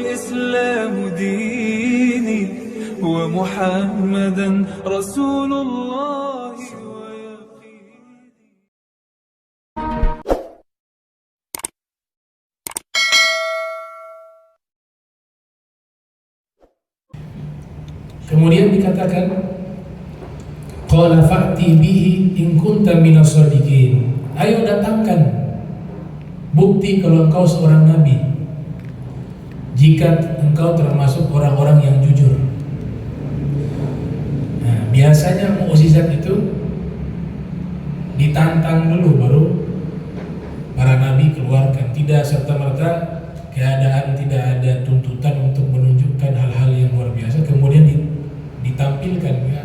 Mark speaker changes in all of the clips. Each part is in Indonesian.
Speaker 1: الإسلام ديني ومحمدا رسول الله ويقيني.
Speaker 2: Kemudian dikatakan, qala fa'ti bihi in kunta minas shadiqin. Ayo datangkan bukti kalau engkau seorang nabi, jika engkau termasuk orang-orang yang jujur. Nah, biasanya mukjizat itu ditantang dulu baru para nabi keluarkan. Tidak serta-merta keadaan tidak ada tuntutan untuk menunjukkan hal-hal yang luar biasa kemudian ditampilkan ya.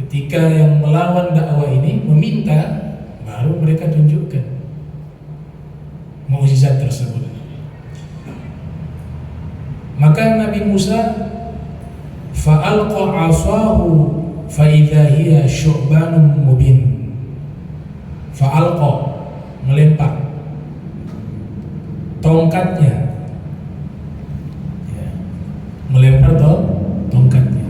Speaker 2: Ketika yang melawan dakwah ini meminta, baru mereka tunjukkan mukjizat tersebut. Maka Nabi Musa fa'alqa 'asahu fa idza hiya syu'banun mubin. Fa'alqa, melempar tongkatnya ya, melempar tongkatnya.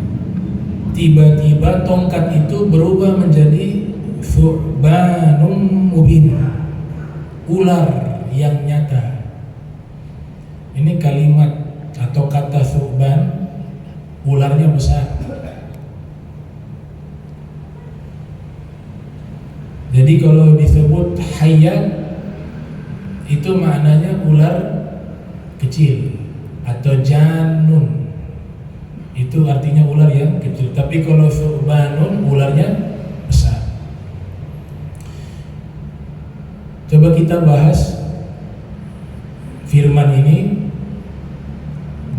Speaker 2: Tiba-tiba tongkat itu berubah menjadi thu'banun mubin, ular yang nyata. Ini kalimat atau kata thu'ban, ularnya besar. Jadi kalau disebut hayat itu maknanya ular kecil, atau janun itu artinya ular yang kecil. Tapi kalau thu'banun ularnya besar. Coba kita bahas firman ini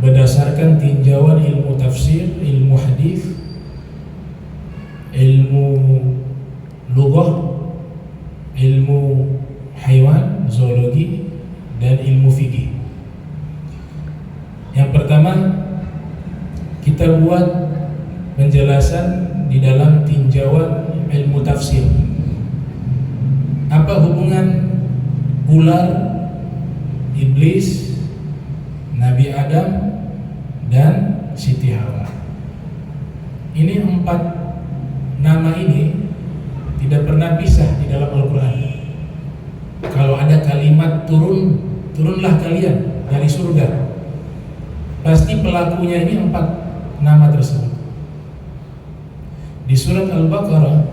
Speaker 2: berdasarkan tinjauan ilmu tafsir, ilmu hadis, ilmu lughah, ilmu haiwan, zoologi, dan ilmu fikih. Yang pertama, kita buat penjelasan di dalam tinjauan ilmu tafsir. Apa hubungan ular, iblis, Nabi Adam, dan Siti Hawa? Ini 4 nama ini tidak pernah pisah di dalam Al-Quran. Kalau ada kalimat turunlah kalian dari surga, pasti pelakunya ini 4 nama tersebut. Di surat Al-Baqarah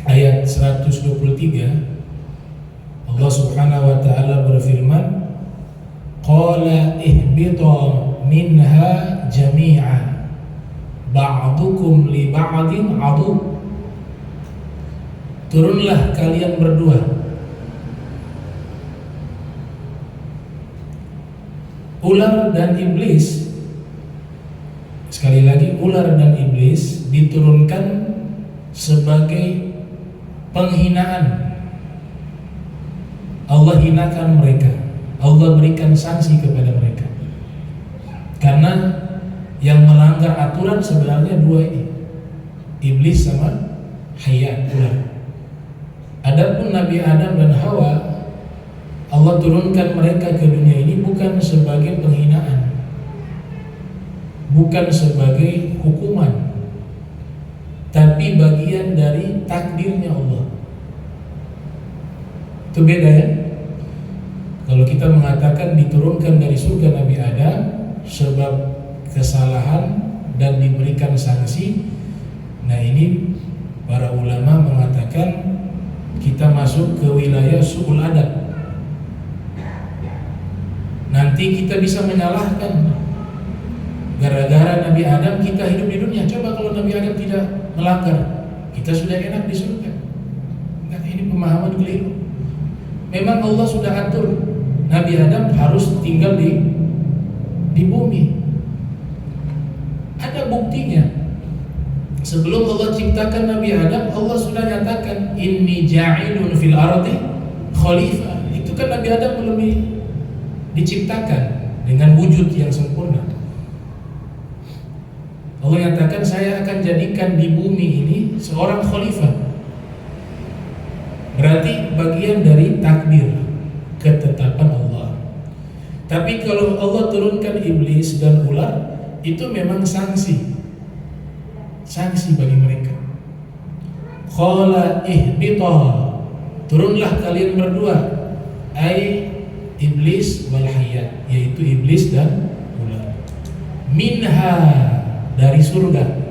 Speaker 2: ayat 123 Allah Subhanahu wa taala berfirman, qala ihbita minha jami'a ba'dukum li ba'din adu. Turunlah kalian berdua. Ular dan iblis, sekali lagi, ular dan iblis diturunkan sebagai penghinaan. Allah hinakan mereka, Allah berikan sanksi kepada mereka. Karena yang melanggar aturan sebenarnya 2 ini, iblis sama hayat, ular. Adapun Nabi Adam dan Hawa, Allah turunkan mereka ke dunia ini bukan sebagai penghinaan, bukan sebagai hukuman, tapi bagian dari takdirnya Allah. Itu beda ya. Kalau kita mengatakan diturunkan dari surga Nabi Adam sebab kesalahan dan diberikan sanksi, nah ini para ulama mengatakan kita masuk ke wilayah su'ul adab. Nanti kita bisa menyalahkan, gara-gara Nabi Adam kita hidup di dunia. Coba kalau Nabi Adam tidak melanggar, kita sudah enak di surga. Nah, ini pemahaman keliru. Memang Allah sudah atur Nabi Adam harus tinggal di bumi. Ada buktinya. Sebelum Allah ciptakan Nabi Adam, Allah sudah nyatakan inni ja'ilun fil ardi khalifah. Itu kan Nabi Adam belum diciptakan dengan wujud yang sempurna. Allah nyatakan saya akan jadikan di bumi ini seorang khalifah. Berarti bagian dari takdir, ketetapan Allah. Tapi kalau Allah turunkan iblis dan ular, itu memang sanksi bagi mereka. Qala ihbita, turunlah kalian berdua, ai iblis wal hayat, yaitu iblis dan ular. Minha, dari surga,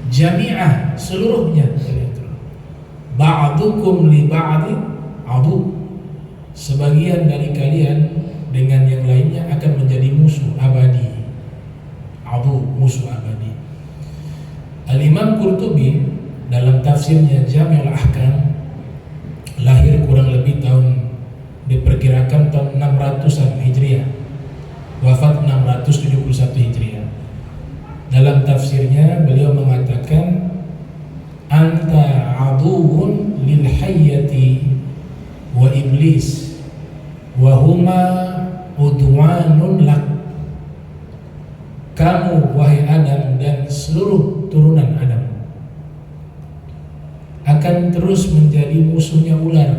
Speaker 2: jami'ah, seluruhnya. Ba'dukum li ba'din adu, sebagian dari kalian dengan yang lainnya akan menjadi musuh abadi. Adu, musuh abadi. Al-Imam Qurtubi dalam tafsirnya Jami'ul Ahkam, lahir kurang lebih diperkirakan tahun 600-an Hijriah, wafat 671 Hijriah. Dalam tafsirnya beliau mengatakan, anta aduun lil hayyati wa iblis wa huma udwanun lak. Kamu wahai Adam dan seluruh turunan Adam akan terus menjadi musuhnya ular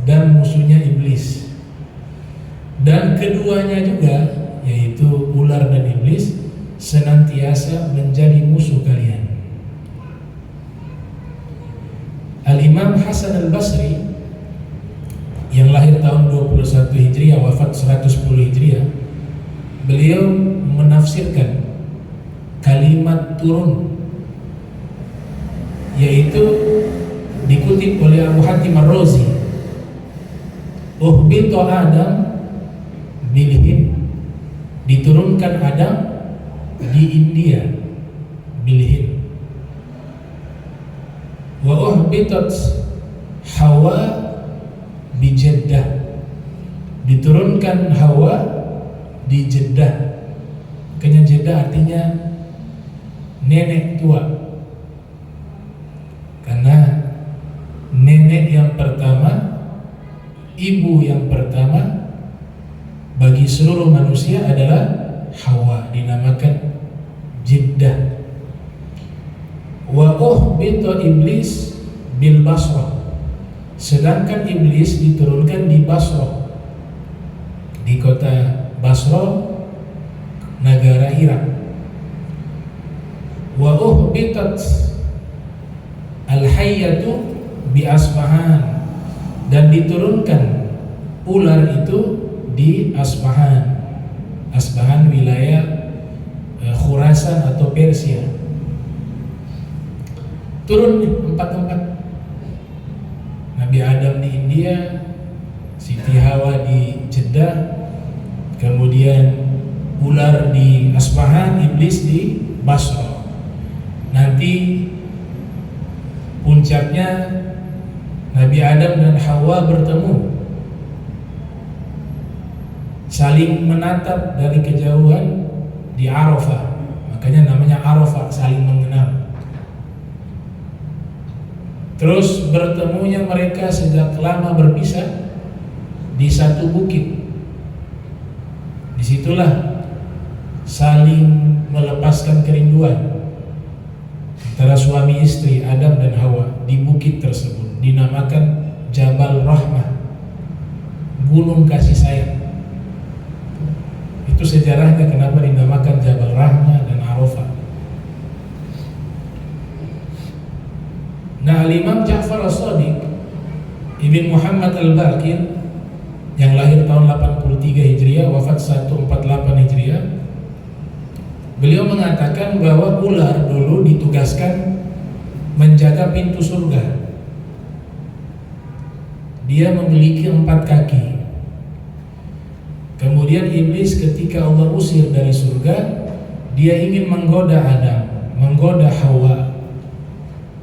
Speaker 2: dan musuhnya iblis, dan keduanya juga, yaitu ular dan iblis, senantiasa menjadi musuh kalian. Al-Imam Hasan Al-Basri yang lahir tahun 21 Hijriah, wafat 110 Hijriah, beliau menafsirkan kalimat turun, yaitu dikutip oleh Abu Hatim Ar-Razi, uhbita Adam bilhin, diturunkan Adam di India bilhin, wa uhbitat Hawa bi Jeddah, diturunkan Hawa di Jeddah. Makanya Jeddah artinya nenek tua, karena nenek yang pertama, ibu yang pertama bagi seluruh manusia adalah Hawa, dinamakan Jeddah. Wa uhbita iblis bil Basrah, sedangkan iblis diturunkan di Basrah, di kota Basrah, negara Irak. Wa uhbitat al-hayyatu bi Asbahan, dan diturunkan ular itu di Asbahan. Asbahan wilayah Khurasan atau Persia. Turun nih empat-empat. Nabi Adam di India, Siti Hawa di Jeddah, kemudian ular di Asbahan, iblis di Basra. Nanti puncaknya Nabi Adam dan Hawa bertemu, saling menatap dari kejauhan di Arafah. Makanya namanya Arafah, saling mengenal. Terus bertemunya mereka sejak lama berpisah di satu bukit. Disitulah saling melepaskan kerinduan antara suami istri Adam dan Hawa di bukit tersebut, dinamakan Jabal Rahmah, gunung kasih sayang. Itu sejarahnya kenapa dinamakan Jabal Rahmah dan Arafah. Nah, Al-Imam Ja'far As-Shadiq Ibn Muhammad Al-Baqir yang lahir tahun 83 Hijriah, wafat 148 Hijriah, beliau mengatakan bahwa ular dulu ditugaskan menjaga pintu surga. Dia memiliki 4 kaki. Kemudian iblis ketika Allah usir dari surga, dia ingin menggoda Adam, menggoda Hawa,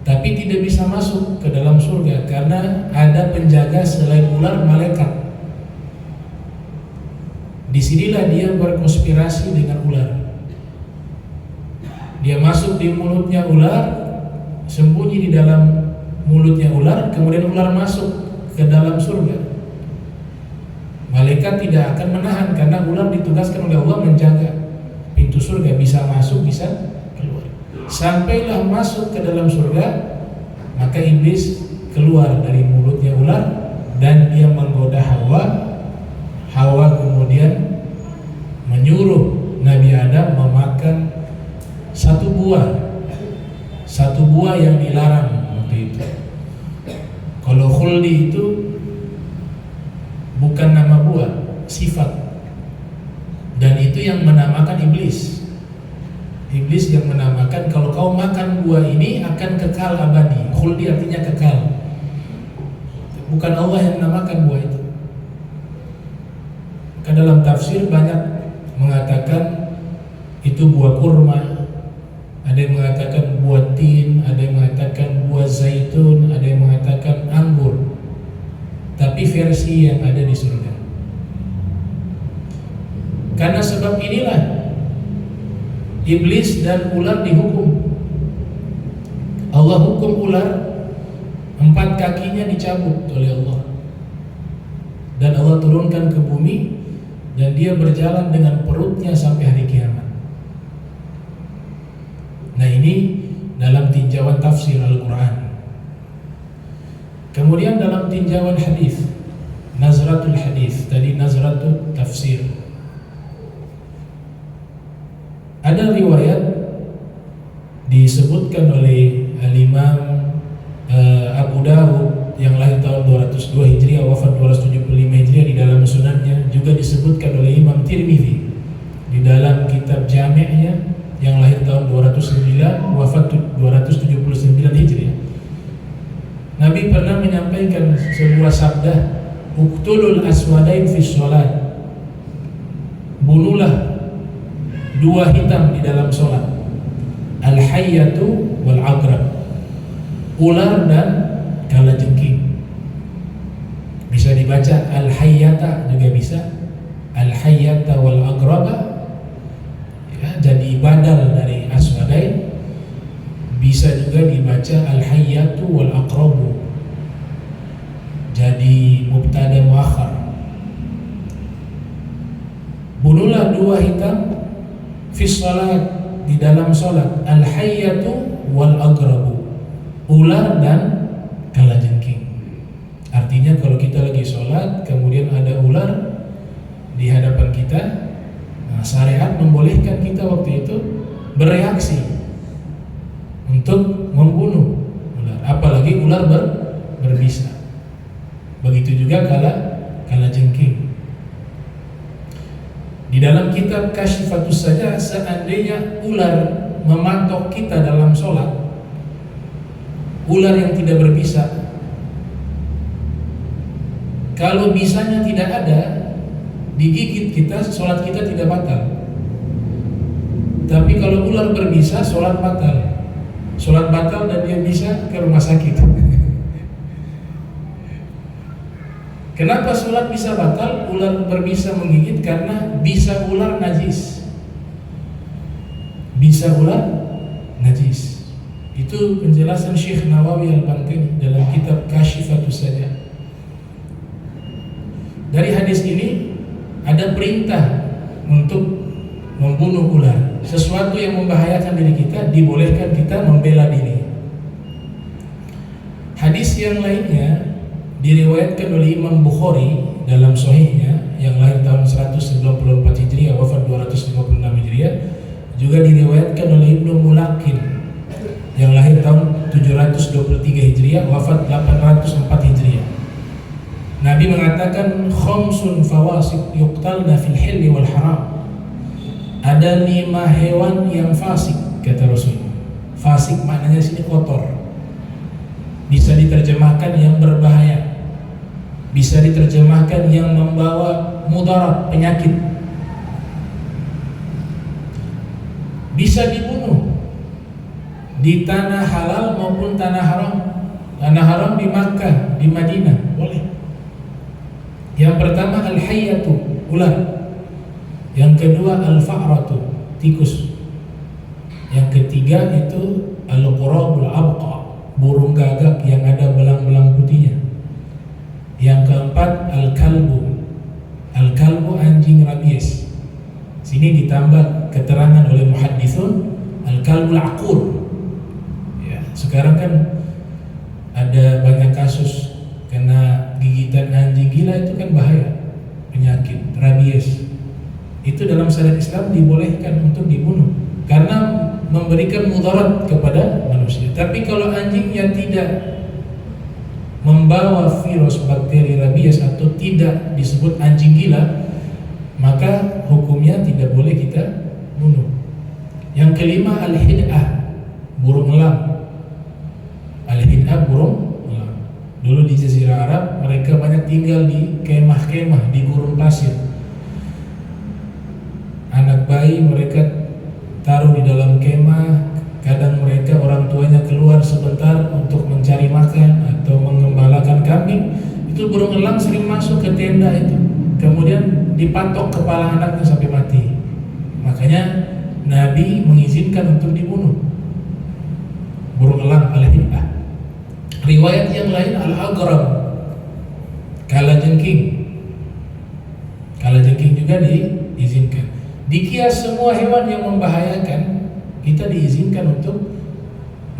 Speaker 2: tapi tidak bisa masuk ke dalam surga karena ada penjaga selain ular, malaikat. Disinilah dia berkonspirasi dengan ular. Dia masuk di mulutnya ular, sembunyi di dalam mulutnya ular, kemudian ular masuk ke dalam surga. Malaikat tidak akan menahan karena ular ditugaskan oleh Allah menjaga pintu surga, bisa masuk, bisa keluar. Sampailah masuk ke dalam surga, maka iblis keluar dari mulutnya ular dan dia menggoda Hawa Hawa kemudian menyuruh Nabi Adam memakan satu buah yang dilarang waktu itu. Kalau khuldi itu bukan nama buah, sifat. Dan itu yang menamakan iblis. Iblis yang menamakan kalau kau makan buah ini akan kekal abadi. Khuldi artinya kekal. Bukan Allah yang menamakan buah itu. Kan dalam tafsir banyak mengatakan itu buah kurma, ada yang mengatakan buah tin, ada yang mengatakan buah zaitun, ada yang mengatakan anggur. Tapi versi yang ada di surga. Karena sebab inilah iblis dan ular dihukum. Allah hukum ular, 4 kakinya dicabut oleh Allah. Dan Allah turunkan ke bumi dan dia berjalan dengan perutnya sampai hari kiamat. Nah, ini dalam tinjauan tafsir Al-Quran. Kemudian dalam tinjauan hadis, nazratul hadis, tadi nazratul tafsir. Ada riwayat disebutkan oleh Al-Imam Abu Dawud yang lahir tahun 202 Hijriah, wafat 275 Hijriah di dalam sunannya, juga disebutkan oleh Imam Tirmidzi di dalam kitab Jami'-nya yang lahir tahun 209, wafat 279 Hijriah. Nabi pernah menyampaikan sebuah sabda, uqtulul aswadain fi sholat, bunuhlah 2 hitam di dalam sholat, al-hayyatu wal aqrab, ular dan kalajengking. Bisa dibaca al-hayyata juga bisa, al-hayyata wal aqraba, ya, jadi badal dari aswadain. Bisa juga dibaca al-hayyatu wal aqrabu, jadi mubtada muakhar. Bunuhlah 2 hitam fi shalat, di dalam salat, al-hayyatu wal aqrabu, ular dan kalajengking. Artinya kalau kita lagi sholat kemudian ada ular di hadapan kita, nah, syariat membolehkan kita waktu itu bereaksi untuk membunuh ular, apalagi ular berbisa. Begitu juga kalajengking. Di dalam kitab Kasyifatus saja, seandainya ular mematok kita dalam sholat, ular yang tidak berbisa, kalau bisanya tidak ada, digigit kita, sholat kita tidak batal. Tapi kalau ular berbisa, sholat batal. Sholat batal dan dia bisa ke rumah sakit. Kenapa sholat bisa batal? Ular berbisa menggigit karena bisa ular najis. Bisa ular najis. Itu penjelasan Syekh Nawawi Al-Bantini dalam kitab Kasyifatus saja. Dari hadis ini ada perintah untuk membunuh ular. Sesuatu yang membahayakan diri kita, dibolehkan kita membela diri. Hadis yang lainnya diriwayatkan oleh Imam Bukhari dalam Sahihnya yang lahir tahun 194 Hijriah, wafat 256 Hijriah, juga diriwayatkan oleh Ibnu Mulakin yang lahir tahun 723 Hijriah, wafat 804 Hijriah. Nabi mengatakan khamsun fawasik yuqtalna fil hilli wal haram. Ada 5 hewan yang fasik, kata Rasul. Fasik maknanya sini kotor. Bisa diterjemahkan yang berbahaya. Bisa diterjemahkan yang membawa mudarat, penyakit. Bisa dibunuh di tanah halal maupun tanah haram. Tanah haram di Makkah, di Madinah, boleh. Yang pertama al-hayyatu, ular. Yang kedua al-fa'ratu, tikus. Yang ketiga itu al-qurabul abqa, burung gagak yang ada belang-belang putihnya. Yang keempat al-kalbu, al-kalbu anjing rabies. Sini ditambah keterangan oleh muhadditsun al-kalbul aqur. Ya, sekarang kan ada banyak kasus kena gigitan anjing gila, itu kan bahaya, penyakit. rabies. Itu dalam syariat Islam dibolehkan untuk dibunuh karena memberikan mudarat kepada manusia. Tapi kalau anjingnya tidak membawa virus bakteri rabies atau tidak disebut anjing gila, maka hukumnya tidak boleh kita bunuh. Yang kelima, al-hid'ah, burung elang. Al-hid'ah, burung elang. Dulu di Jazirah Arab mereka banyak tinggal di kemah-kemah, di gurun pasir. Anak bayi mereka taruh di dalam kemah. Kadang mereka orang tuanya keluar sebentar untuk mencari makan atau mengembalakan kambing. Itu burung elang sering masuk ke tenda itu, kemudian dipatok kepala anaknya sampai mati. Makanya Nabi mengizinkan untuk dibunuh burung elang al-hid'ah. Riwayat yang lain al-aghrab, kalajengking. Kalajengking juga diizinkan. Dikias semua hewan yang membahayakan, kita diizinkan untuk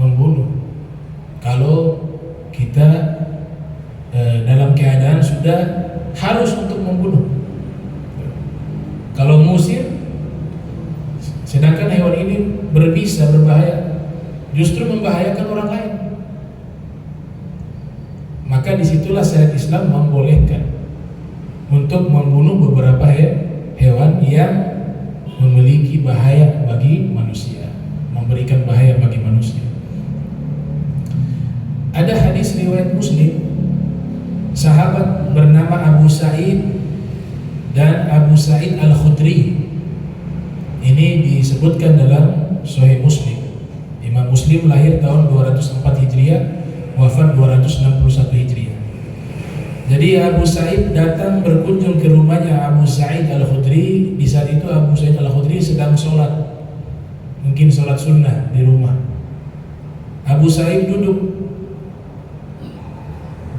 Speaker 2: membunuh kalau kita dalam keadaan sudah harus untuk membunuh. Kalau ngusir, sedangkan hewan ini berbisa, berbahaya, justru membahayakan orang lain, maka disitulah syariat Islam membolehkan untuk membunuh beberapa hewan yang memiliki bahaya bagi manusia, memberikan bahaya bagi manusia. Ada hadis riwayat Muslim, sahabat bernama Abu Sa'id dan Abu Sa'id Al-Khudri. Ini disebutkan dalam Sahih Muslim. Imam Muslim lahir tahun 204 Hijriah, wafat 261 Hijriah. Jadi Abu Sa'id datang berkunjung ke rumahnya Abu Sa'id Al-Khudri. Di saat itu Abu Sa'id Al-Khudri sedang sholat, mungkin sholat sunnah di rumah. Abu Sa'id duduk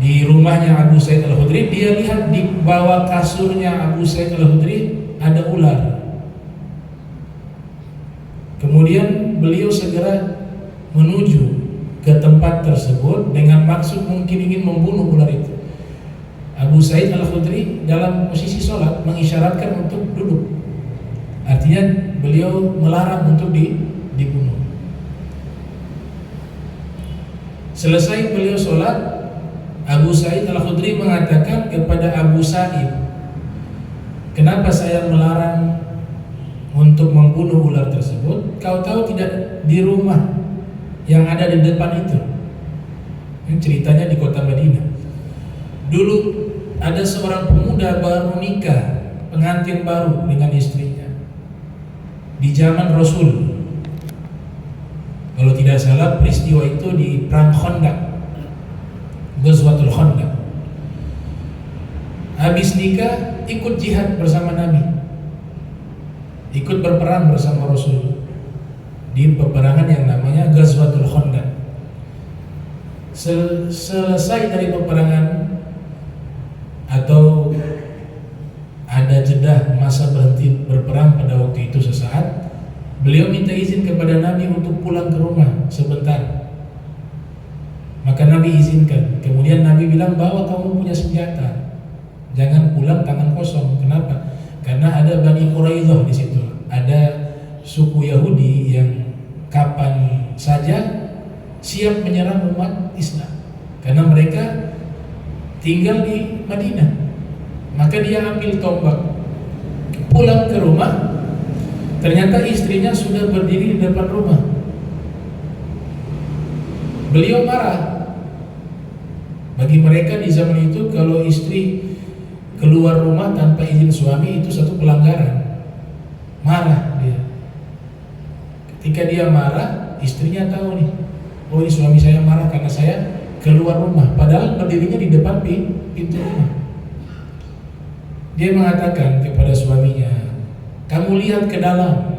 Speaker 2: di rumahnya Abu Sa'id Al-Khudri. Dia lihat di bawah kasurnya Abu Sa'id Al-Khudri ada ular. Kemudian beliau segera menuju ke tempat tersebut dengan maksud mungkin ingin membunuh ular itu. Abu Sa'id Al-Khudri dalam posisi sholat mengisyaratkan untuk duduk. Artinya beliau melarang untuk dibunuh. Selesai beliau sholat, Abu Sa'id Al-Khudri mengatakan kepada Abu Sa'id, kenapa saya melarang untuk membunuh ular tersebut? Kau tahu tidak di rumah yang ada di depan itu? Ini ceritanya di kota Madinah. Dulu ada seorang pemuda baru nikah, pengantin baru dengan istrinya di zaman Rasul. Kalau tidak salah peristiwa itu di perang Khandaq, Ghazwatul Khandaq. Habis nikah ikut jihad bersama Nabi, ikut berperang bersama Rasul di peperangan yang namanya Ghazwatul Khandaq. Selesai dari peperangan atau ada jeda masa berhenti berperang pada waktu itu sesaat, beliau minta izin kepada Nabi untuk pulang ke rumah sebentar. Maka Nabi izinkan. Kemudian Nabi bilang, bawa kamu punya senjata, jangan pulang tangan kosong. Kenapa? Karena ada Bani Quraidah di situ, ada suku Yahudi yang kapan saja siap menyerang umat Islam karena mereka tinggal di Madinah. Maka dia ambil tombak, pulang ke rumah, ternyata istrinya sudah berdiri di depan rumah. Beliau marah. Bagi mereka di zaman itu, kalau istri keluar rumah tanpa izin suami itu satu pelanggaran. Marah dia. Ketika dia marah, istrinya tahu nih, oh ini suami saya marah karena saya keluar rumah, padahal berdirinya di depan pintu rumah. Dia mengatakan kepada suaminya, kamu lihat ke dalam.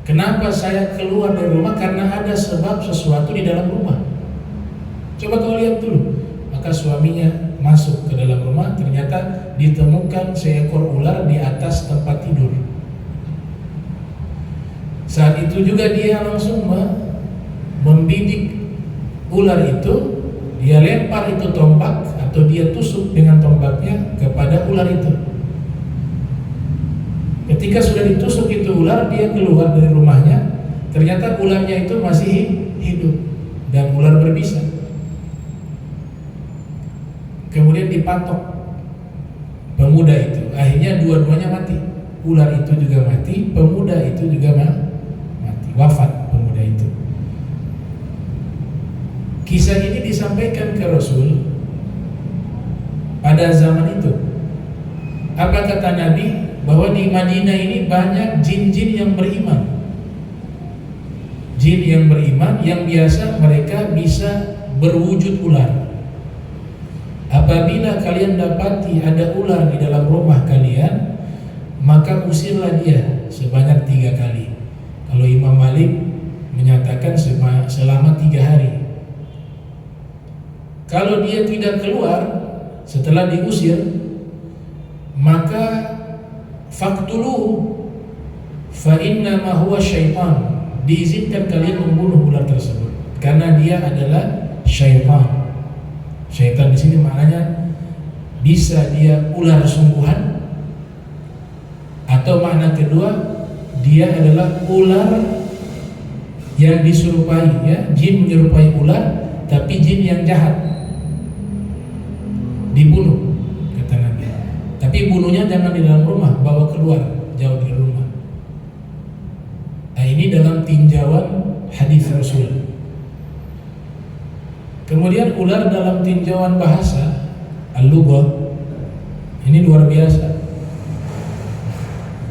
Speaker 2: Kenapa saya keluar dari rumah? Karena ada sebab sesuatu di dalam rumah. Coba kau lihat dulu. Maka suaminya masuk ke dalam rumah, ternyata ditemukan seekor ular di atas tempat tidur. Saat itu juga dia langsung membidik ular itu dia lempar itu tombak atau dia tusuk dengan tombaknya kepada ular itu. Ketika sudah ditusuk itu ular, dia keluar dari rumahnya, ternyata ularnya itu masih hidup dan ular berbisa. Kemudian dipatok pemuda itu, akhirnya dua-duanya mati. Ular itu juga mati, pemuda itu juga mati, wafat pemuda itu. Kisah ini disampaikan ke Rasul pada zaman itu. Apa kata Nabi? Bahwa di Madinah ini banyak jin-jin yang beriman. Jin yang beriman yang biasa mereka bisa berwujud ular. Apabila kalian dapati ada ular di dalam rumah kalian, maka usirlah dia sebanyak 3 kali. Kalau Imam Malik menyatakan selama 3 hari. Kalau dia tidak keluar setelah diusir, maka faktuluhu fa inna ma huwa syaitan. Diizinkan kalian membunuh ular tersebut karena dia adalah syaitan. Syaitan di sini maknanya bisa dia ular sungguhan, atau makna kedua dia adalah ular yang diserupai, ya, jin menyerupai ular tapi jin yang jahat. Dibunuh kata Nabi. Tapi bunuhnya jangan di dalam rumah, bawa keluar jauh dari rumah. Nah, ini dalam tinjauan hadis Rasul. Kemudian ular dalam tinjauan bahasa al-lughah ini luar biasa.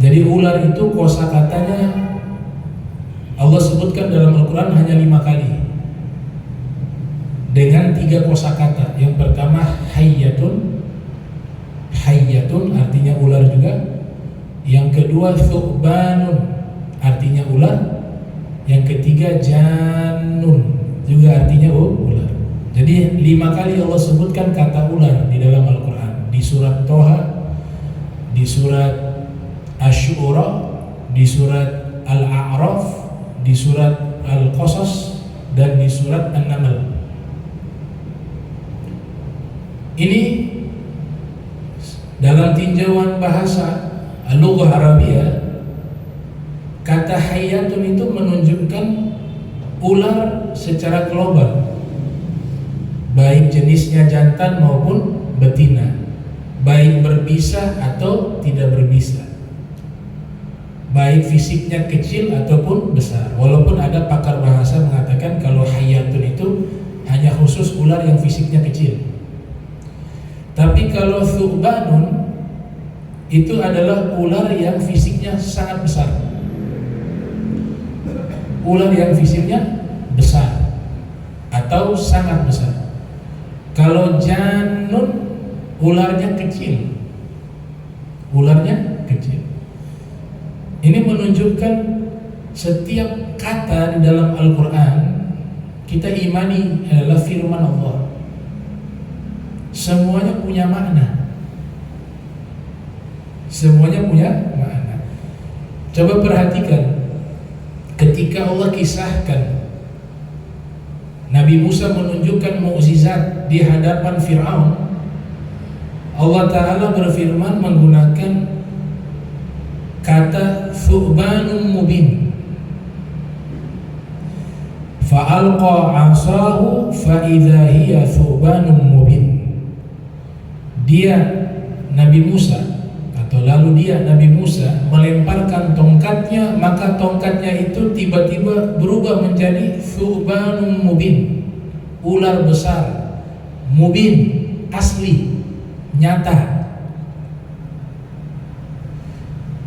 Speaker 2: Jadi ular itu kosakatanya Allah sebutkan dalam Al-Quran hanya 5 kali dengan 3 kosakata. Yang pertama hayyatun, hayyatun artinya ular juga. Yang kedua thu'banun artinya ular. Yang ketiga jannun juga artinya ular. Jadi 5 kali Allah sebutkan kata ular di dalam Al-Quran. Di surat Toha, di surat Asy-Syu'ara, di surat Al-A'raf, di surat Al-Qasas, dan di surat An-Naml. Ini dalam tinjauan bahasa al-lughah Arabiyah, kata hayyatun itu menunjukkan ular secara global, baik jenisnya jantan maupun betina, baik berbisa atau tidak berbisa, baik fisiknya kecil ataupun besar. Walaupun ada pakar bahasa mengatakan kalau hayyatun itu hanya khusus ular yang fisiknya kecil. Tapi kalau thu'banun itu adalah ular yang fisiknya sangat besar, ular yang fisiknya besar atau sangat besar. Kalau jannun ularnya kecil, ularnya kecil. Ini menunjukkan setiap kata di dalam Al-Quran kita imani adalah firman Allah. Semuanya punya makna. Semuanya punya makna. Coba perhatikan ketika Allah kisahkan Nabi Musa menunjukkan mukjizat di hadapan Fir'aun, Allah Ta'ala berfirman menggunakan kata thu'banun mubin. Fa'alqa 'asahu fa'idha hiya thu'banun mubin. Dia Nabi Musa Nabi Musa melemparkan tongkatnya, maka tongkatnya itu tiba-tiba berubah menjadi thu'banun mubin, ular besar, mubin, asli, nyata.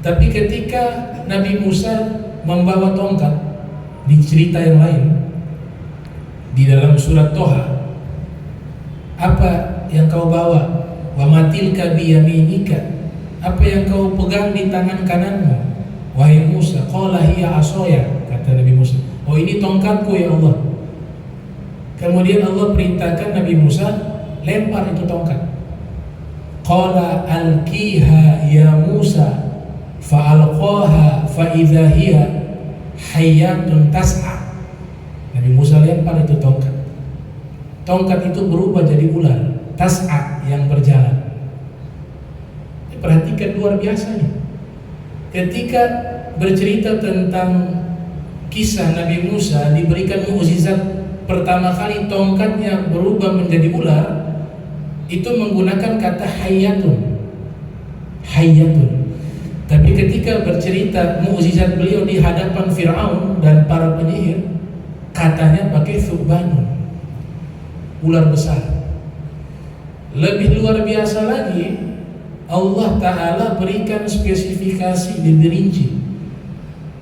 Speaker 2: Tapi ketika Nabi Musa membawa tongkat di cerita yang lain di dalam surat Toha, apa yang kau bawa? Wa matilka biyaminika, apa yang kau pegang di tangan kananmu wahai Musa? Qala hiya asaya, kata Nabi Musa, oh ini tongkatku ya Allah. Kemudian Allah perintahkan Nabi Musa lempar itu tongkat. Qala alqiha ya Musa fa'alqaha fa'idha hiya hayyatun tas'a. Nabi Musa lempar itu tongkat. tongkat itu berubah jadi ular, tas'a, yang berjalan. Perhatikan, luar biasa nih. Ketika bercerita tentang kisah Nabi Musa diberikan mukjizat pertama kali tongkatnya berubah menjadi ular, itu menggunakan kata hayyatun. Tapi ketika bercerita mukjizat beliau di hadapan Fir'aun dan para penyihir, katanya pakai thubanun, ular besar. Lebih luar biasa lagi, Allah Ta'ala berikan spesifikasi lebih rinci.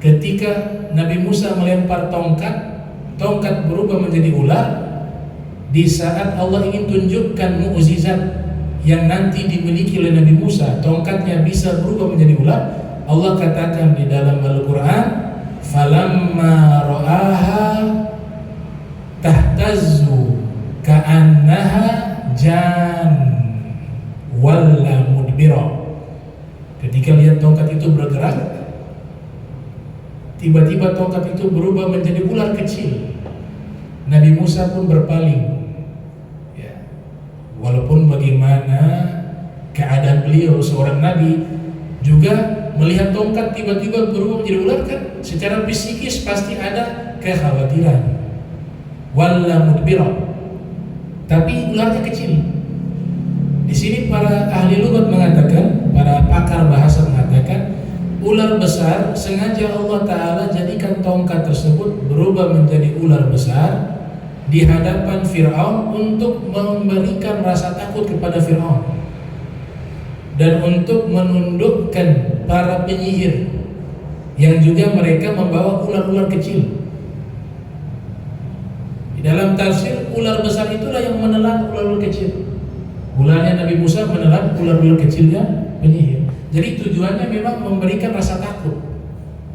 Speaker 2: Ketika Nabi Musa melempar tongkat berubah menjadi ular. Di saat Allah ingin tunjukkan mukjizat yang nanti dimiliki oleh Nabi Musa, tongkatnya bisa berubah menjadi ular, Allah katakan di dalam Al-Quran, falamma ra'aha tahtazzu ka'annaha jan walla mudbira. Ketika lihat tongkat itu bergerak, tiba-tiba tongkat itu berubah menjadi ular kecil. Nabi Musa pun berpaling. Walaupun bagaimana keadaan beliau seorang nabi, juga melihat tongkat tiba-tiba berubah menjadi ular, kan secara psikis pasti ada kekhawatiran. Walla mudbira. Tapi ularnya kecil. Di sini para ahli lughat mengatakan, para pakar bahasa mengatakan, ular besar sengaja Allah Ta'ala jadikan tongkat tersebut berubah menjadi ular besar di hadapan Fir'aun untuk memberikan rasa takut kepada Fir'aun dan untuk menundukkan para penyihir yang juga mereka membawa ular-ular kecil. Di dalam tafsir, ular besar itulah yang menelan ular-ular kecil. Ularnya Nabi Musa menelan ular-ular kecilnya penyihir. Jadi tujuannya memang memberikan rasa takut.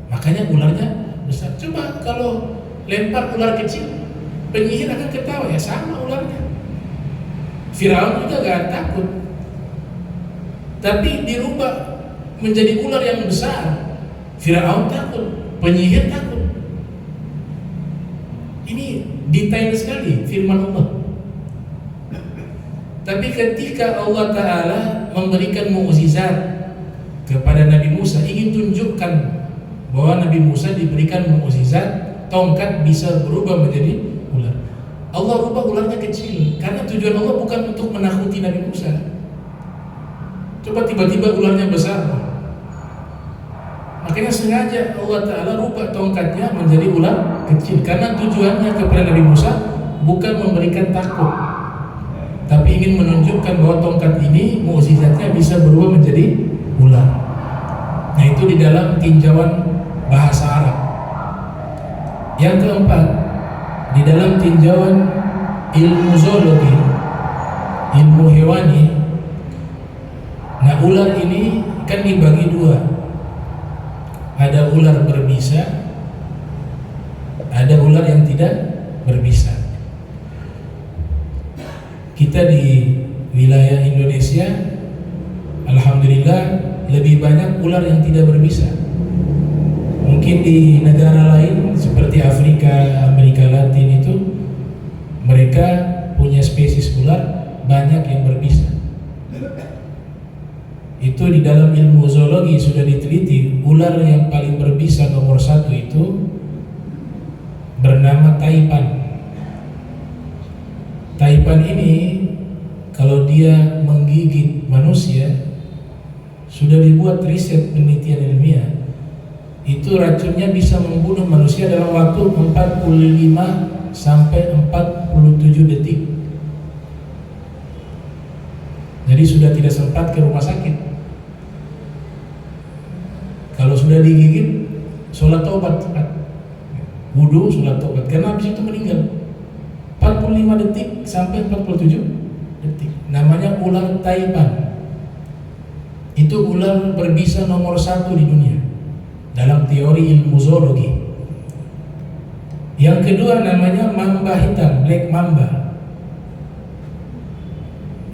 Speaker 2: Makanya ularnya besar. Coba kalau lempar ular kecil, penyihir akan ketawa, ya sama ularnya. Firaun juga gak takut. Tapi dirubah menjadi ular yang besar, Firaun takut, penyihir takut. Ini detail sekali firman Allah. Tapi ketika Allah Ta'ala memberikan mukjizat kepada Nabi Musa, ingin tunjukkan bahwa Nabi Musa diberikan mukjizat tongkat bisa berubah menjadi ular. Allah rubah ularnya kecil karena tujuan Allah bukan untuk menakuti Nabi Musa. Coba tiba-tiba ularnya besar, makanya sengaja Allah Ta'ala rubah tongkatnya menjadi ular kecil karena tujuannya kepada Nabi Musa bukan memberikan takut, tapi ingin menunjukkan bahwa tongkat ini mukjizatnya bisa berubah menjadi ular. Nah, itu di dalam tinjauan bahasa Arab. Yang keempat, di dalam tinjauan ilmu zoologi, ilmu hewani. Nah, ular ini kan dibagi dua. Ada ular berbisa, ada ular yang tidak berbisa. Kita di wilayah Indonesia, alhamdulillah, lebih banyak ular yang tidak berbisa. Mungkin di negara lain seperti Afrika, Amerika Latin itu mereka punya spesies ular banyak yang berbisa. Itu di dalam ilmu zoologi sudah diteliti, ular yang paling berbisa nomor 1 itu bernama taipan. Taipan ini kalau dia menggigit manusia, sudah dibuat riset penelitian ilmiah, itu racunnya bisa membunuh manusia dalam waktu 45 sampai 47 detik. Jadi sudah tidak sempat ke rumah sakit. Kalau sudah digigit, sholat taubat cepat, wudu, sholat taubat, karena habis itu meninggal. 45 detik sampai 47 detik. Namanya ular taipan. Itu ular berbisa nomor 1 di dunia dalam teori ilmu zoologi. Yang kedua namanya mamba hitam, black mamba.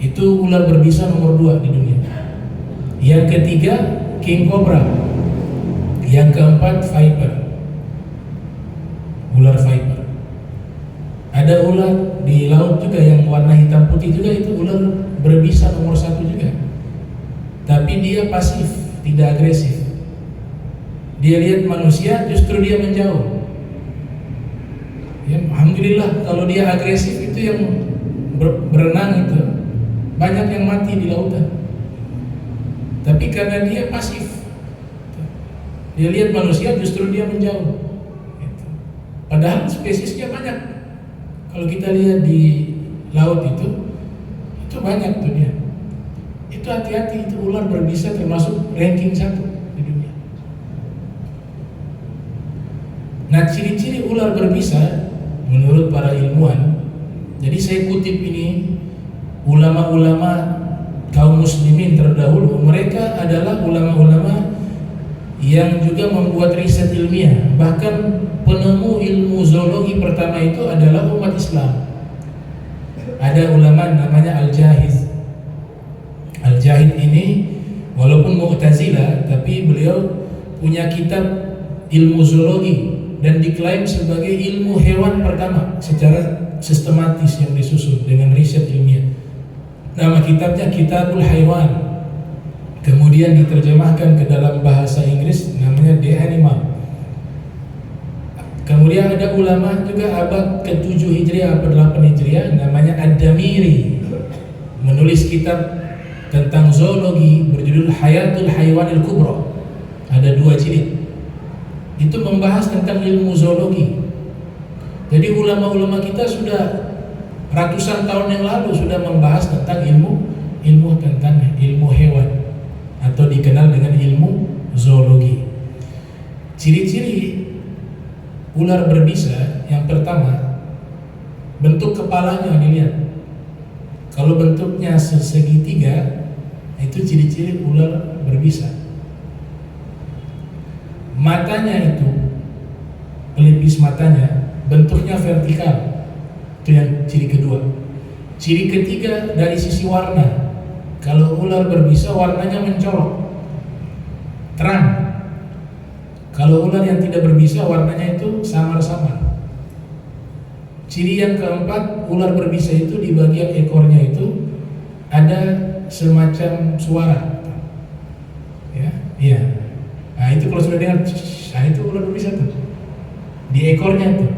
Speaker 2: Itu ular berbisa nomor 2 di dunia. Yang ketiga king cobra. Yang keempat viper, ular viper. Ada Ada ular di laut juga yang warna hitam putih juga, itu ular berbisa nomor 1 juga. Tapi dia pasif, tidak agresif. Dia lihat manusia, justru dia menjauh. Ya, alhamdulillah kalau dia agresif itu yang berenang itu banyak yang mati di lautan. Tapi karena dia pasif, dia lihat manusia, justru dia menjauh. Padahal spesiesnya banyak. Kalau kita lihat di laut itu banyak tuh dia. Itu hati-hati, itu ular berbisa termasuk ranking 1 di dunia. Nah, ciri-ciri ular berbisa menurut para ilmuwan, jadi saya kutip ini ulama-ulama kaum muslimin terdahulu, mereka adalah ulama-ulama yang juga membuat riset ilmiah. Bahkan penemu ilmu zoologi pertama itu adalah umat Islam. Ada ulama namanya Al-Jahiz. Al-Jahiz ini walaupun Mu'tazilah, tapi beliau punya kitab ilmu zoologi dan diklaim sebagai ilmu hewan pertama secara sistematis yang disusun dengan riset ilmiah. Nama kitabnya Kitabul Haywan. Kemudian diterjemahkan ke dalam bahasa Inggris namanya The Animal. Kemudian ada ulama juga abad ke-7 Hijriah, abad 8 Hijriah, namanya Ad-Damiri, menulis kitab tentang zoologi berjudul Hayatul Haywanil Kubra. Ada 2 jilid. Itu membahas tentang ilmu zoologi. Jadi ulama-ulama kita sudah ratusan tahun yang lalu sudah membahas tentang ilmu hewan atau dikenal dengan ilmu zoologi. Ciri-ciri ular berbisa yang pertama, bentuk kepalanya dilihat. Kalau bentuknya segitiga, itu ciri-ciri ular berbisa. Matanya itu, pelipis matanya, bentuknya vertikal. Itu yang ciri kedua. Ciri ketiga dari sisi warna. Kalau ular berbisa warnanya mencolok, terang. Kalau ular yang tidak berbisa warnanya itu samar-samar. Ciri yang keempat, ular berbisa itu di bagian ekornya itu ada semacam suara. Ya, iya. Nah itu kalau sudah dengar, nah itu ular berbisa tuh. Di ekornya tuh.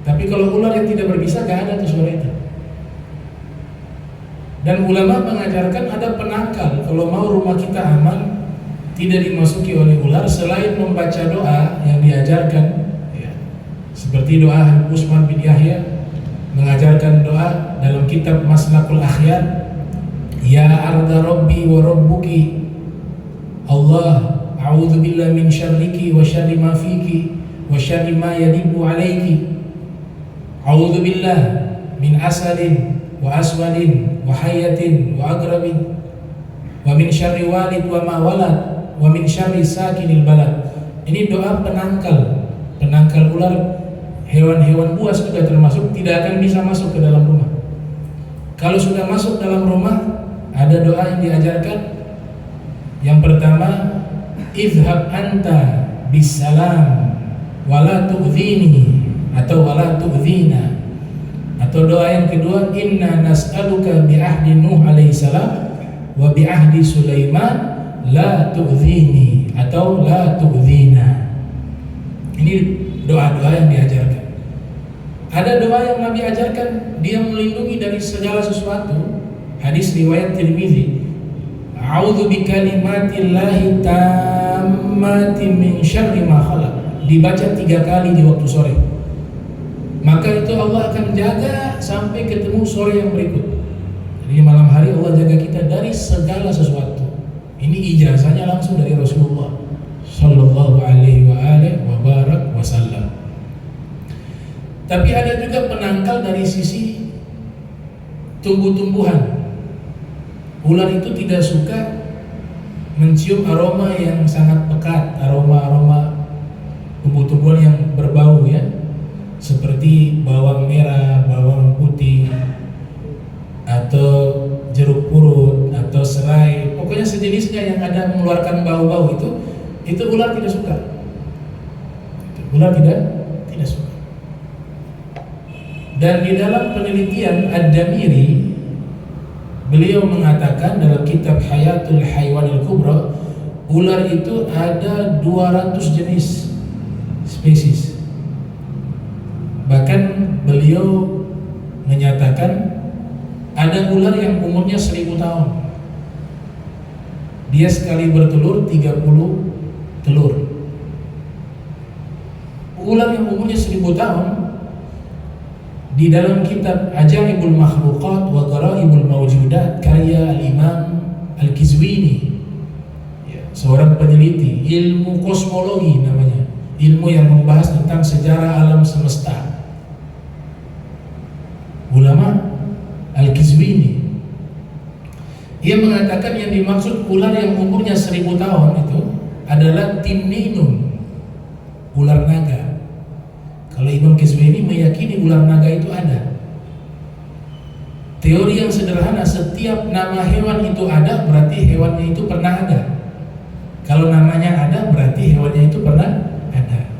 Speaker 2: Tapi kalau ular yang tidak berbisa gak ada tuh suara itu. Dan ulama mengajarkan ada penangkal. Kalau mau rumah kita aman, tidak dimasuki oleh ular, selain membaca doa yang diajarkan, ya, seperti doa Utsman bin Yahya mengajarkan doa dalam kitab Maslakul Akhyar, Ya arda Rabbi wa Rabbuki, Allah a'udzu billahi min syarriki wa syarri ma fiki wa syarri ma yadibu alaiki, a'udzu billahi min asadin wa aswadin wa hayatin wa agrabin wa min syarri walid wa ma walad wa min syarri sakinil balad. Ini doa penangkal ular. Hewan-hewan buas juga termasuk, tidak akan bisa masuk ke dalam rumah. Kalau sudah masuk dalam rumah, ada doa yang diajarkan. Yang pertama, izhab anta bisalam wala tu'dhini atau wala tu'dhina. Atau doa yang kedua, inna nas'aluka bi ahdi Nuh alaihi salam wa bi ahdi Sulaiman la tu'dhini atau la tu'dhina. Ini doa-doa yang diajarkan. Ada doa yang Nabi ajarkan, dia melindungi dari segala sesuatu. Hadis riwayat Tirmizi, a'udzu bikalimatillahi tammati min syarri ma khalaq. Dibaca 3 kali di waktu sore. Maka itu Allah akan jaga sampai ketemu sore yang berikut. Jadi malam hari Allah jaga kita dari segala sesuatu. Ini ijazahnya langsung dari Rasulullah sallallahu alaihi wa barak wasallam. Tapi ada juga penangkal dari sisi tumbuh-tumbuhan. Ular itu tidak suka mencium aroma yang sangat pekat, aroma-aroma tumbuh-tumbuhan yang berbau, ya, seperti bawang merah, bawang putih, atau jeruk purut, atau serai, pokoknya sejenisnya yang ada mengeluarkan bau-bau itu ular tidak suka. Ular tidak suka. Dan di dalam penelitian Ad-Damiri, beliau mengatakan dalam kitab Hayatul Haywanil Kubra, ular itu ada 200 jenis spesies. Bahkan beliau menyatakan ada ular yang umurnya 1000 tahun. Dia sekali bertelur 30 telur. Ular yang umurnya 1000 tahun, di dalam kitab Ajaibul Makhluqat wa Gharaibul Mawjudat karya Al-Imam Al-Qizwini, seorang peneliti ilmu kosmologi namanya, ilmu yang membahas tentang sejarah alam semesta, ulama Al-Qizwini, dia mengatakan yang dimaksud ular yang umurnya 1000 tahun itu adalah tinninun, ular naga. Kalau Imam Qizwini meyakini ular naga itu ada. Teori yang sederhana, setiap nama hewan itu ada, berarti hewannya itu pernah ada. Kalau namanya ada, berarti hewannya itu pernah ada.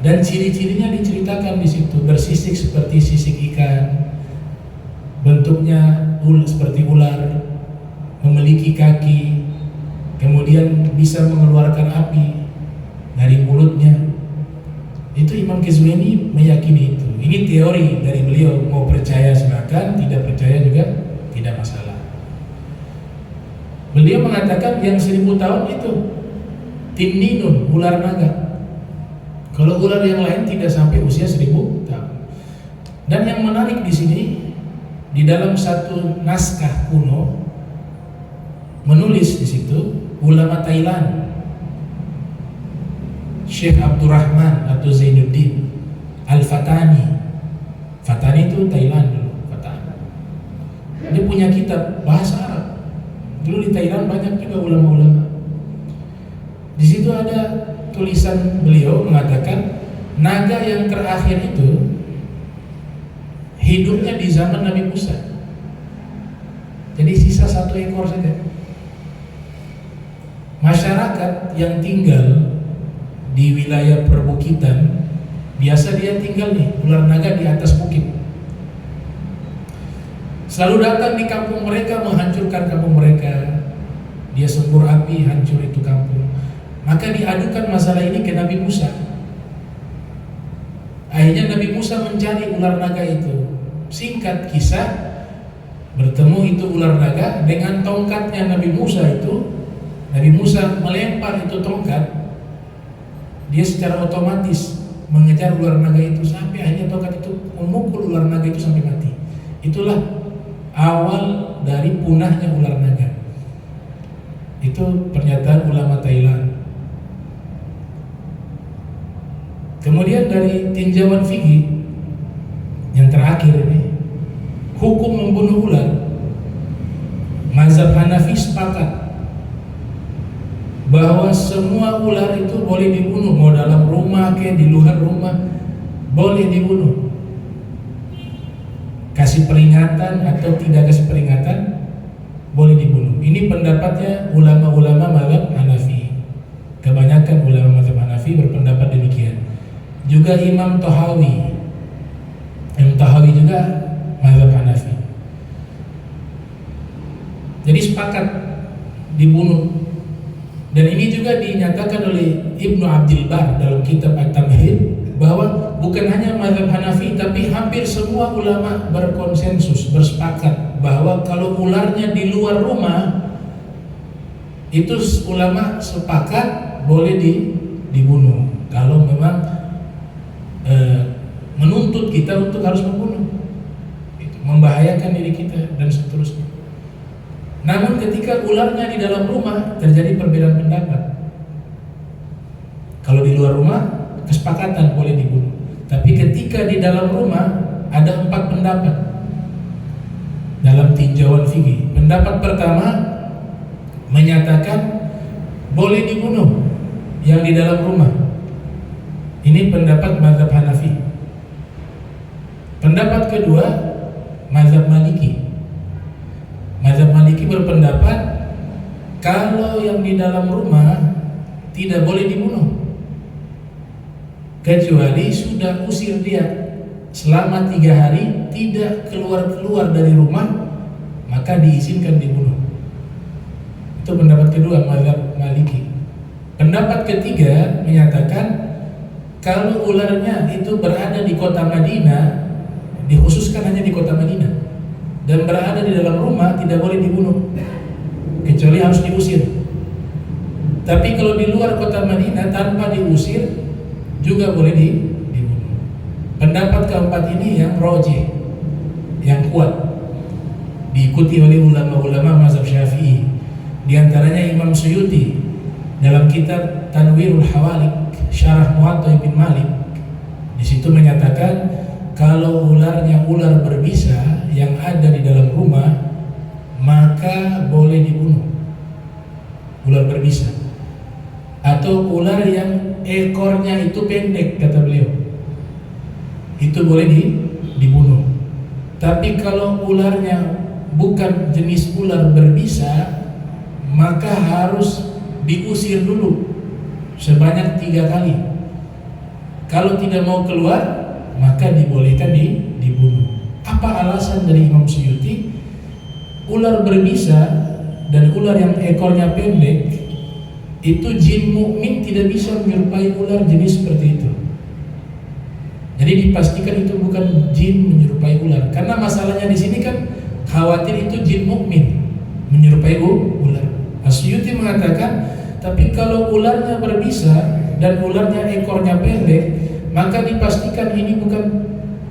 Speaker 2: Dan ciri-cirinya diceritakan di situ, bersisik seperti sisik ikan, bentuknya seperti ular, memiliki kaki, kemudian bisa mengeluarkan api dari mulutnya. Itu Imam Qizwini meyakini itu. Ini teori dari beliau, mau percaya silakan, tidak percaya juga tidak masalah. Beliau mengatakan yang 1000 tahun itu tinninun, ular naga. Kalau ular yang lain tidak sampai usia 1000 tahun. Dan yang menarik di sini, di dalam satu naskah kuno menulis di situ ulama Thailand, Syekh Abdurrahman atau Zainuddin Al-Fatani. Fatani itu Thailand dulu, Fatani. Dia punya kitab bahasa Arab. Dulu di Thailand banyak juga ulama-ulama. Di situ ada tulisan beliau mengatakan naga yang terakhir itu hidupnya di zaman Nabi Musa. Jadi sisa 1 ekor saja. Masyarakat yang tinggal di wilayah perbukitan, biasa dia tinggal nih, ular naga di atas bukit. Selalu datang di kampung mereka, menghancurkan kampung mereka. Dia sembur api, hancur itu kampung. Maka diadukan masalah ini ke Nabi Musa. Akhirnya Nabi Musa mencari ular naga itu. Singkat kisah, bertemu itu ular naga dengan tongkatnya Nabi Musa itu. Nabi Musa melempar itu tongkat, dia secara otomatis mengejar ular naga itu sampai akhirnya tongkat itu memukul ular naga itu sampai mati. Itulah awal dari punahnya ular naga. Itu pernyataan ulama Thailand. Kemudian dari tinjauan fikih yang terakhir ini, hukum membunuh ular, mazhab Hanafi sepakat bahwa semua ular itu boleh dibunuh, mau dalam rumah ke di luar rumah boleh dibunuh. Kasih peringatan atau tidak kasih peringatan boleh dibunuh. Ini pendapatnya ulama-ulama mazhab Hanafi. Kebanyakan ulama mazhab Hanafi berpendapat demikian. Juga Imam Tahawi. Imam Tahawi juga mazhab Hanafi. Jadi sepakat dibunuh. Dan ini juga dinyatakan oleh Ibnu Abdul Bar dalam kitab At-Tamhid, bahwa bukan hanya mazhab Hanafi tapi hampir semua ulama berkonsensus, bersepakat bahwa kalau ularnya di luar rumah itu ulama sepakat boleh dibunuh. Kalau memang menuntut kita untuk harus membunuh, itu membahayakan diri kita dan seterusnya. Namun ketika ularnya di dalam rumah terjadi perbedaan pendapat. Kalau di luar rumah kesepakatan boleh dibunuh. Tapi ketika di dalam rumah ada 4 pendapat dalam tinjauan fikih. Pendapat pertama menyatakan boleh dibunuh yang di dalam rumah. Ini pendapat mazhab Hanafi. Pendapat kedua mazhab Maliki. Mazhab Maliki berpendapat kalau yang di dalam rumah tidak boleh dibunuh kecuali sudah usir dia selama 3 hari tidak keluar dari rumah, maka diizinkan dibunuh. Itu pendapat kedua mazhab Maliki. Pendapat ketiga menyatakan kalau ularnya itu berada di kota Madinah, dikhususkan hanya di kota Madinah, dan berada di dalam rumah tidak boleh dibunuh, kecuali harus diusir. Tapi kalau di luar kota Madinah tanpa diusir juga boleh dibunuh. Pendapat keempat ini yang rajih, yang kuat, diikuti oleh ulama-ulama mazhab Syafi'i. Di antaranya Imam Suyuti dalam kitab Tanwirul Hawalik Syarah Muwatta bin Malik, di situ menyatakan kalau ularnya ular berbisa yang ada di dalam rumah, maka boleh dibunuh. Ular berbisa atau ular yang ekornya itu pendek, kata beliau, itu boleh dibunuh. Tapi kalau ularnya bukan jenis ular berbisa, maka harus diusir dulu sebanyak 3 kali. Kalau tidak mau keluar, maka dibolehkan dibunuh. Apa alasan dari Imam Suyuti? Ular berbisa dan ular yang ekornya pendek itu jin mukmin tidak bisa menyerupai ular jenis seperti itu. Jadi dipastikan itu bukan jin menyerupai ular. Karena masalahnya di sini kan khawatir itu jin mukmin menyerupai ular. Suyuti mengatakan, tapi kalau ularnya berbisa dan ularnya ekornya pendek, maka dipastikan ini bukan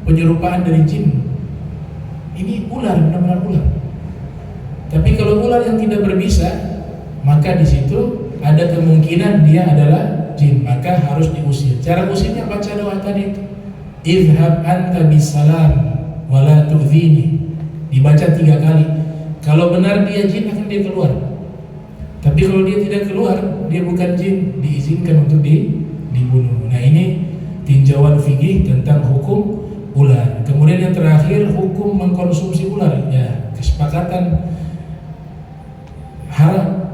Speaker 2: penyerupaan dari jin. Ini ular, benar-benar ular. Tapi kalau ular yang tidak berbisa, maka di situ ada kemungkinan dia adalah jin, maka harus diusir. Cara usirnya baca doa tadi itu. Idhhab anta bisalam wala tu'dhini. Dibaca 3 kali. Kalau benar dia jin, akan dia keluar. Tapi kalau dia tidak keluar, dia bukan jin, diizinkan untuk dibunuh. Nah, ini tinjauan fikih tentang hukum ular. Kemudian yang terakhir, hukum mengkonsumsi ular. Ya, kesepakatan haram.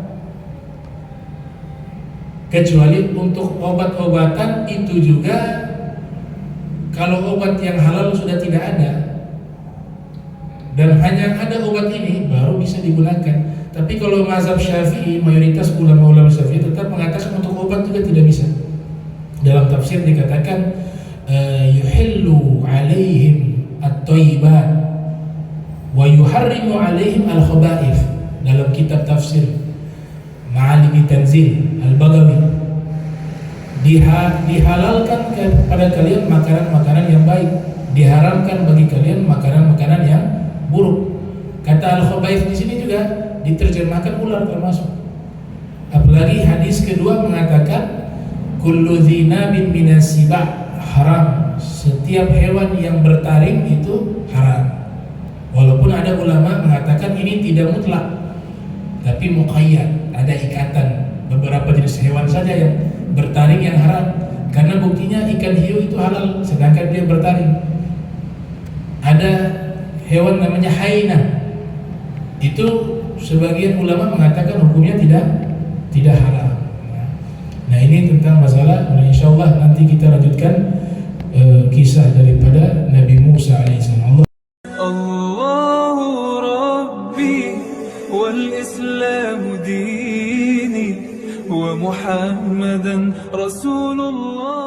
Speaker 2: Kecuali untuk obat-obatan itu juga, kalau obat yang halal sudah tidak ada dan hanya ada obat ini, baru bisa digunakan. Tapi kalau mazhab Syafi'i, mayoritas ulama-ulama Syafi'i tetap mengatakan untuk obat juga tidak bisa. Dalam tafsir dikatakan yuhillu alaihim at-thayyibat wa yuharrimu alaihim al-khaba'ith. Dalam kitab tafsir Ma'alimi Tanzil Al-Baghawi, dihalalkan kepada kalian makanan-makanan yang baik, diharamkan bagi kalian makanan-makanan yang buruk. Kata al-khaba'ith di sini juga diterjemahkan ular termasuk. Apalagi hadis kedua mengatakan kullu dzinabin minasiba haram, setiap hewan yang bertaring itu haram. Walaupun ada ulama mengatakan ini tidak mutlak, tapi muqayyad, ada ikatan, beberapa jenis hewan saja yang bertaring yang haram. Karena buktinya ikan hiu itu halal sedangkan dia bertaring. Ada hewan namanya hainah, itu sebagian ulama mengatakan hukumnya tidak halal. Nah, ini tentang masalah. Insyaallah nanti kita lanjutkan kisah daripada Nabi Musa alaihissalam.
Speaker 1: Allahu Rabbi wal Islam dini wa Muhammadan Rasulullah.